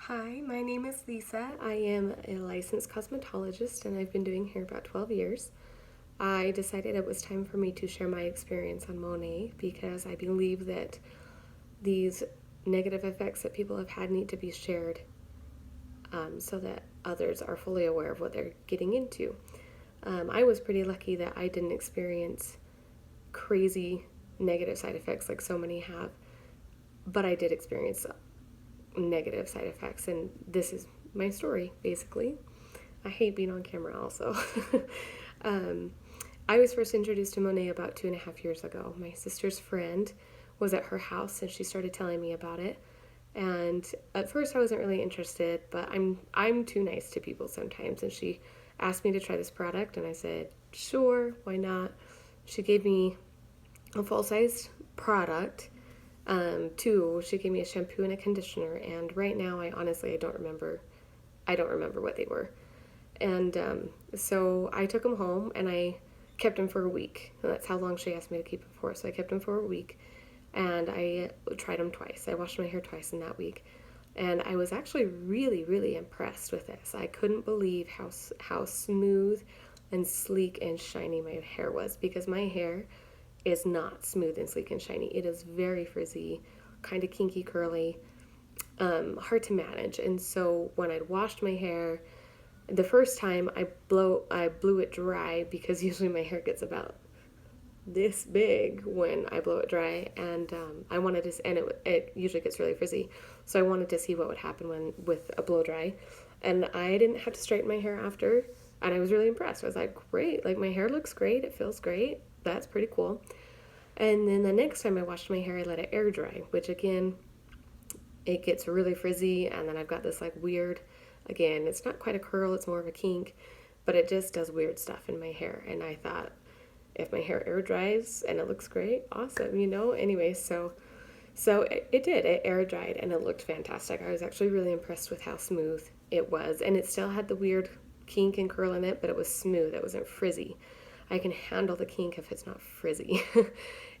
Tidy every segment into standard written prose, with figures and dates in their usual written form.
Hi, my name is Lisa. I am a licensed cosmetologist and I've been doing hair about 12 years. I decided it was time for me to share my experience on Monat because I believe that these negative effects that people have had need to be shared so that others are fully aware of what they're getting into. I was pretty lucky that I didn't experience crazy negative side effects like so many have, but I did experience negative side effects, and this is my story basically. I hate being on camera also. um, I was first introduced to Monat about 2.5 years ago. My sister's friend was at her house and she started telling me about it. And at first I wasn't really interested, but I'm too nice to people sometimes, and she asked me to try this product and I said, sure, why not? She gave me a full-sized product. Two, she gave me a shampoo and a conditioner, and right now I honestly I don't remember. I don't remember what they were. And so I took them home and I kept them for a week. And that's how long she asked me to keep them for. So I kept them for a week and I tried them twice. I washed my hair twice in that week. And I was actually really, really impressed with this. I couldn't believe how smooth and sleek and shiny my hair was, because my hair is not smooth and sleek and shiny. It is very frizzy, kind of kinky, curly, hard to manage. And so when I'd washed my hair, the first time I blew it dry, because usually my hair gets about this big when I blow it dry, and I wanted to, and it usually gets really frizzy, so I wanted to see what would happen when with a blow dry, and I didn't have to straighten my hair after, and I was really impressed. I was like, great, like my hair looks great, it feels great, that's pretty cool. And then the next time I washed my hair, I let it air dry, which again, it gets really frizzy, and then I've got this like weird, again, it's not quite a curl, it's more of a kink, but it just does weird stuff in my hair. And I thought, if my hair air dries and it looks great, awesome. Anyway, so it did. It air dried and it looked fantastic. I was actually really impressed with how smooth it was, and it still had the weird kink and curl in it, but it was smooth. It wasn't frizzy. I can handle the kink if it's not frizzy.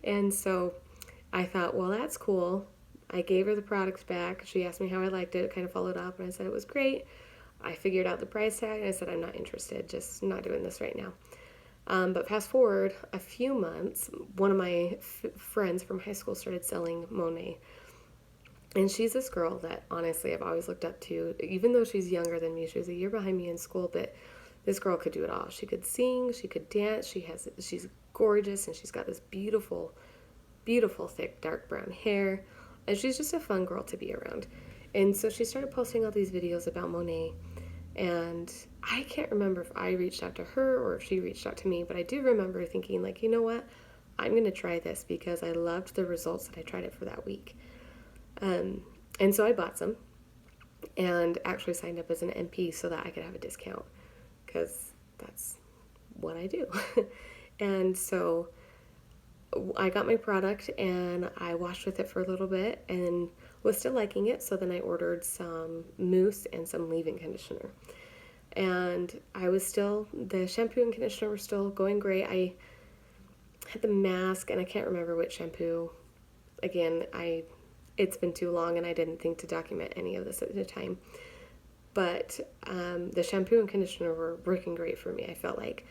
And so I thought, well, that's cool. I gave her the products back. She asked me how I liked it. Kind of followed up, and I said it was great. I figured out the price tag, and I said I'm not interested. Just not doing this right now. But fast forward a few months, one of my friends from high school started selling Monat. And she's this girl that honestly I've always looked up to, even though she's younger than me. She was a year behind me in school, but this girl could do it all. She could sing, she could dance, she's gorgeous, and she's got this beautiful, beautiful, thick, dark brown hair. And she's just a fun girl to be around. And so she started posting all these videos about Monat. And I can't remember if I reached out to her or if she reached out to me, but I do remember thinking, like, you know what? I'm going to try this because I loved the results that I tried it for that week. And so I bought some and actually signed up as an MP so that I could have a discount, because that's what I do. And so I got my product and I washed with it for a little bit and was still liking it. So then I ordered some mousse and some leave-in conditioner. And the shampoo and conditioner were still going great. I had the mask and I can't remember which shampoo. Again, it's been too long and I didn't think to document any of this at the time. But the shampoo and conditioner were working great for me, I felt like.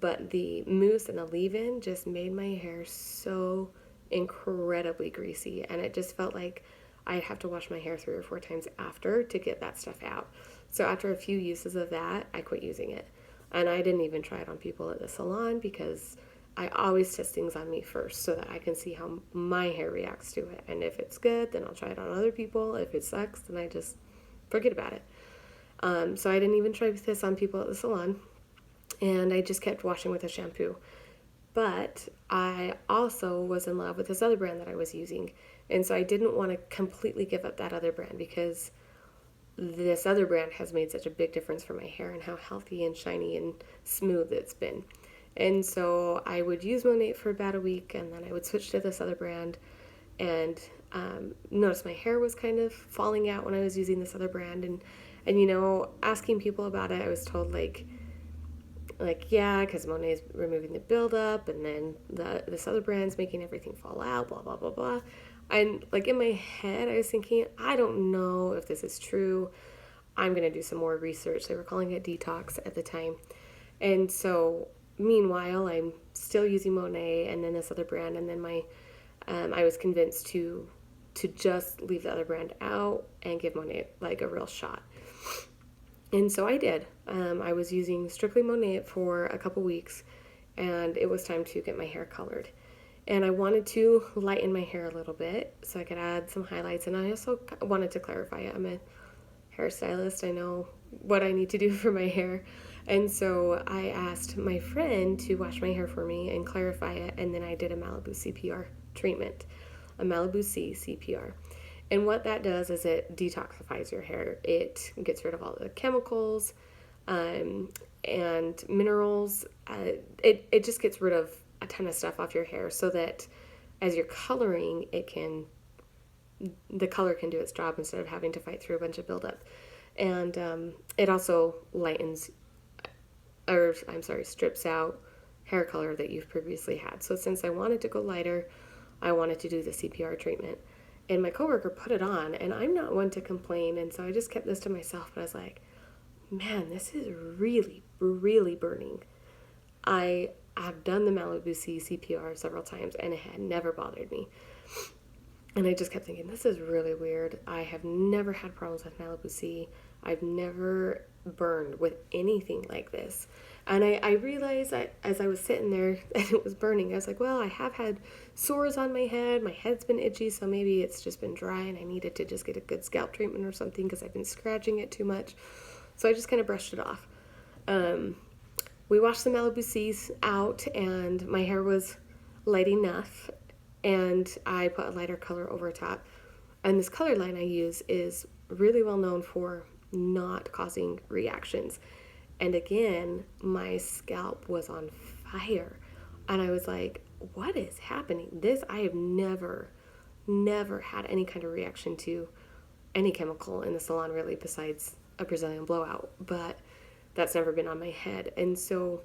But the mousse and the leave-in just made my hair so incredibly greasy, and it just felt like I'd have to wash my hair 3 or 4 times after to get that stuff out. So after a few uses of that, I quit using it. And I didn't even try it on people at the salon, because I always test things on me first so that I can see how my hair reacts to it. And if it's good, then I'll try it on other people. If it sucks, then I just forget about it. So I didn't even try this on people at the salon. And I just kept washing with a shampoo. But I also was in love with this other brand that I was using. And so I didn't want to completely give up that other brand, because this other brand has made such a big difference for my hair and how healthy and shiny and smooth it's been. And so I would use Monat for about a week, and then I would switch to this other brand, and notice my hair was kind of falling out when I was using this other brand. And asking people about it, I was told yeah, because Monat is removing the buildup, and then this other brand's making everything fall out, blah, blah, blah, blah. And like in my head, I was thinking, I don't know if this is true. I'm going to do some more research. They were calling it detox at the time. And so, meanwhile, I'm still using Monet and then this other brand. And then I was convinced to just leave the other brand out and give Monet like a real shot. And so I did. I was using strictly Monet for a couple weeks, and it was time to get my hair colored. And I wanted to lighten my hair a little bit so I could add some highlights. And I also wanted to clarify it. I'm a hairstylist. I know what I need to do for my hair. And so I asked my friend to wash my hair for me and clarify it. And then I did a Malibu CPR treatment, a Malibu C CPR. And what that does is it detoxifies your hair. It gets rid of all the chemicals and minerals. It just gets rid of a ton of stuff off your hair so that as you're coloring, the color can do its job instead of having to fight through a bunch of buildup. And it also strips out hair color that you've previously had. So since I wanted to go lighter, I wanted to do the CPR treatment. And my coworker put it on, and I'm not one to complain, and so I just kept this to myself, but I was like, man, this is really, really burning. I've done the Malibu C CPR several times, and it had never bothered me. And I just kept thinking, this is really weird. I have never had problems with Malibu C. I've never burned with anything like this. And I realized that as I was sitting there and it was burning, I was like, well, I have had sores on my head. My head's been itchy, so maybe it's just been dry and I needed to just get a good scalp treatment or something because I've been scratching it too much. So I just kind of brushed it off. We washed the Malibu C's out and my hair was light enough, and I put a lighter color over top. And this color line I use is really well known for not causing reactions. And again, my scalp was on fire. And I was like, what is happening? I have never had any kind of reaction to any chemical in the salon really besides a Brazilian blowout. But that's never been on my head. And so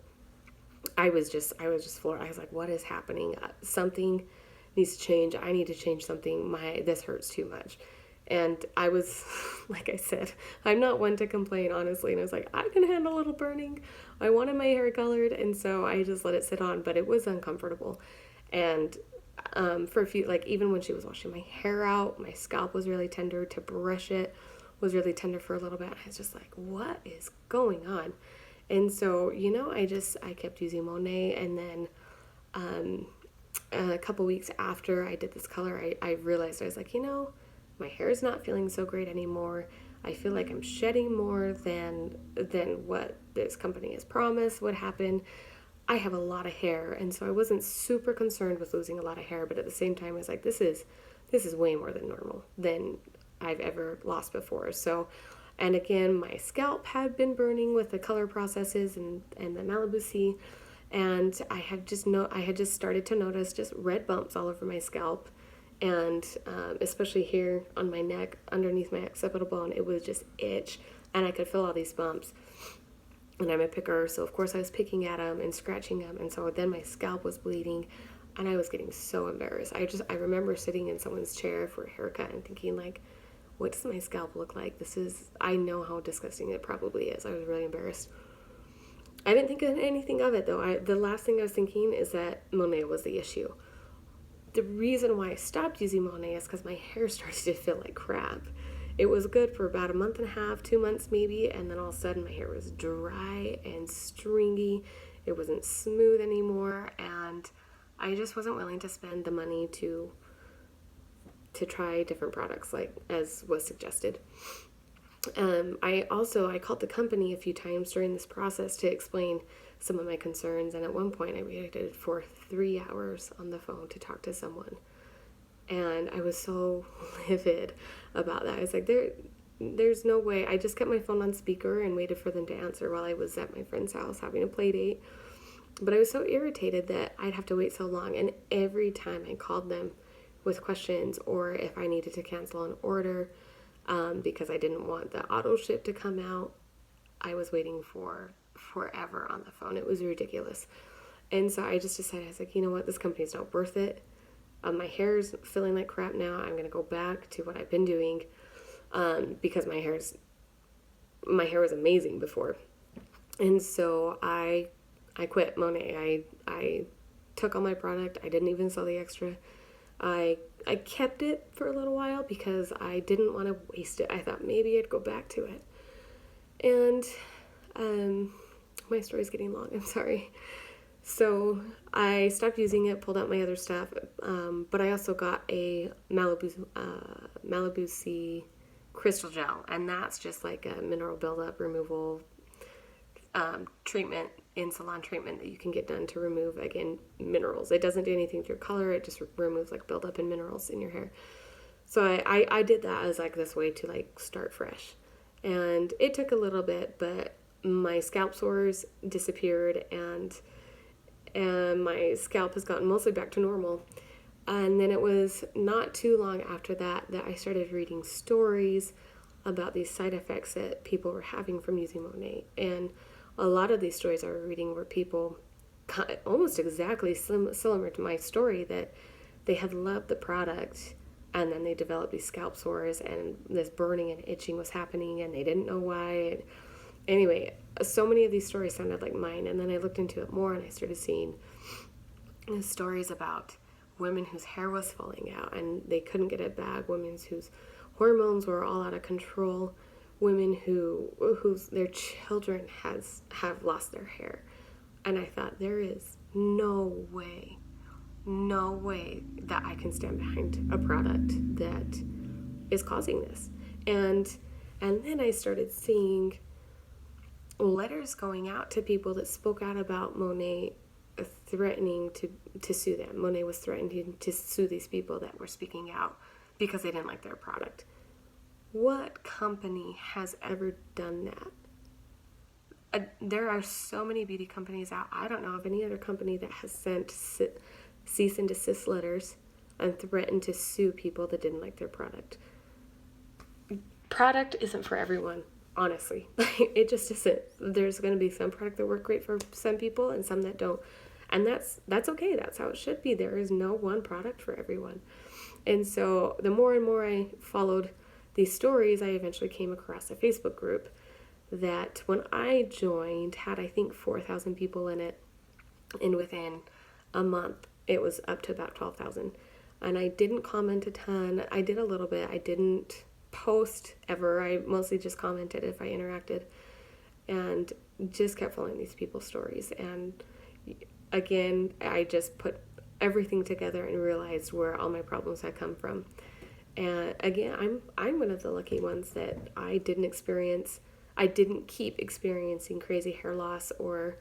I was just floored. I was like, what is happening? Something needs to change. I need to change something. This hurts too much. And I was, like I said, I'm not one to complain, honestly. And I was like, I can handle a little burning. I wanted my hair colored, and so I just let it sit on, but it was uncomfortable. And for a few, like even when she was washing my hair out, my scalp was really tender. To brush it was really tender for a little bit. I was just like, what is going on? And so, I kept using Monet, and then a couple weeks after I did this color, I realized, I was like, my hair is not feeling so great anymore. I feel like I'm shedding more than what this company has promised would happen. I have a lot of hair, and so I wasn't super concerned with losing a lot of hair, but at the same time I was like, this is way more than normal than I've ever lost before. So, and again, my scalp had been burning with the color processes and the Malibu C, and I had just started to notice just red bumps all over my scalp. And especially here on my neck, underneath my occipital bone, it was just itch, and I could feel all these bumps. And I'm a picker, so of course I was picking at them and scratching them, and so then my scalp was bleeding, and I was getting so embarrassed. I remember sitting in someone's chair for a haircut and thinking, like, what does my scalp look like? I know how disgusting it probably is. I was really embarrassed. I didn't think anything of it, though. The last thing I was thinking is that Monet was the issue. The reason why I stopped using Monet is because my hair started to feel like crap. It was good for about a month and a half, 2 months maybe, and then all of a sudden my hair was dry and stringy. It wasn't smooth anymore, and I just wasn't willing to spend the money to try different products, like as was suggested. I called the company a few times during this process to explain some of my concerns, and at one point I waited for 3 hours on the phone to talk to someone, and I was so livid about that. I was like, there's no way. I just kept my phone on speaker and waited for them to answer while I was at my friend's house having a play date. But I was so irritated that I'd have to wait so long, and every time I called them with questions or if I needed to cancel an order because I didn't want the auto ship to come out, I was waiting for forever on the phone. It was ridiculous. And so I just decided, I was like, you know what, this company's not worth it. My hair's feeling like crap now. I'm gonna go back to what I've been doing, because my hair was amazing before, and so I quit Monet. I took all my product. I didn't even sell the extra. I I kept it for a little while because I didn't want to waste it. I thought maybe I'd go back to it. And my story's getting long. I'm sorry. So I stopped using it, pulled out my other stuff, but I also got a Malibu Sea crystal gel, and that's just like a mineral buildup removal treatment, in salon treatment that you can get done to remove, again, minerals. It doesn't do anything to your color. It just removes like buildup in minerals in your hair. So I did that as like this way to like start fresh, and it took a little bit, but my scalp sores disappeared, and my scalp has gotten mostly back to normal. And then it was not too long after that that I started reading stories about these side effects that people were having from using Monat. And a lot of these stories I was reading were people almost exactly similar to my story, that they had loved the product and then they developed these scalp sores and this burning and itching was happening and they didn't know why. Anyway, so many of these stories sounded like mine, and then I looked into it more and I started seeing stories about women whose hair was falling out and they couldn't get it back, women whose hormones were all out of control, women whose their children have lost their hair. And I thought, there is no way that I can stand behind a product that is causing this. And then I started seeing letters going out to people that spoke out about Monat threatening to sue them. Monat was threatening to sue these people that were speaking out because they didn't like their product. What company has ever done that? There are so many beauty companies out. I don't know of any other company that has sent cease and desist letters and threatened to sue people that didn't like their product. Product isn't for everyone. Honestly, it just isn't. There's going to be some product that work great for some people and some that don't, and that's okay. That's how it should be. There is no one product for everyone. And so the more and more I followed these stories, I eventually came across a Facebook group that when I joined had, I think, 4,000 people in it, and within a month it was up to about 12,000. And I didn't comment a ton. I did a little bit. I didn't post ever. I mostly just commented if I interacted, and just kept following these people's stories. And again, I just put everything together and realized where all my problems had come from. And again, I'm one of the lucky ones that I didn't keep experiencing crazy hair loss or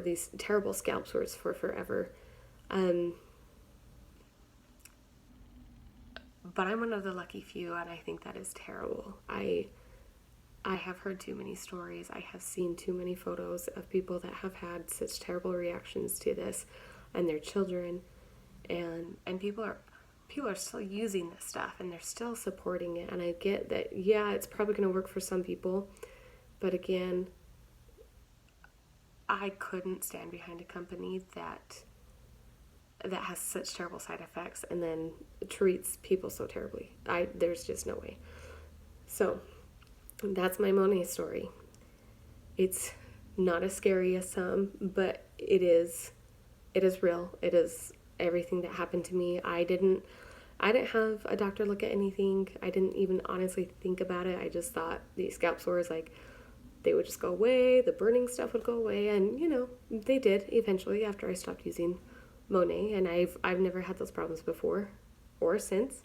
these terrible scalp sores for forever. But I'm one of the lucky few, and I think that is terrible. I have heard too many stories. I have seen too many photos of people that have had such terrible reactions to this, and their children, and people are still using this stuff, and they're still supporting it. And I get that, yeah, it's probably going to work for some people, but again, I couldn't stand behind a company that has such terrible side effects and then treats people so terribly. There's just no way. So that's my Monat story. It's not as scary as some, but it is real. It is everything that happened to me. I didn't have a doctor look at anything. I didn't even honestly think about it. I just thought these scalp sores, like, they would just go away, the burning stuff would go away, and they did eventually after I stopped using Monat, and I've never had those problems before or since,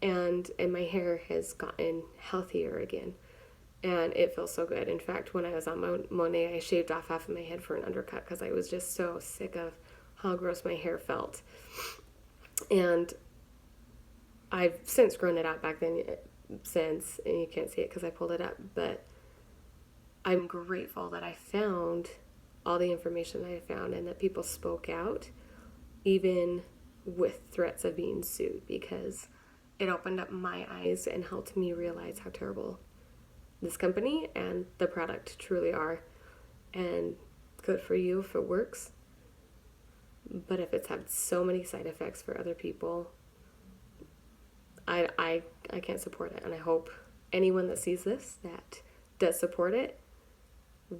and my hair has gotten healthier again, and it feels so good. In fact, when I was on Monat, I shaved off half of my head for an undercut because I was just so sick of how gross my hair felt, and I've since grown it out back then and you can't see it because I pulled it up, but I'm grateful that I found all the information that I found and that people spoke out, even with threats of being sued, because it opened up my eyes and helped me realize how terrible this company and the product truly are. And good for you if it works. But if it's had so many side effects for other people, I can't support it. And I hope anyone that sees this that does support it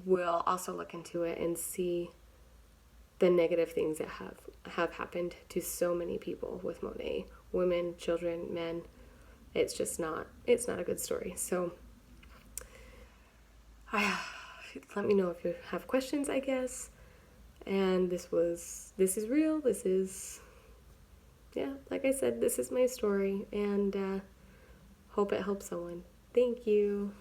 will also look into it and see the negative things that have happened to so many people with Monat, women, children, men. It's not a good story. So let me know if you have questions, I guess. And this is real. Yeah, like I said, this is my story, and hope it helps someone. Thank you.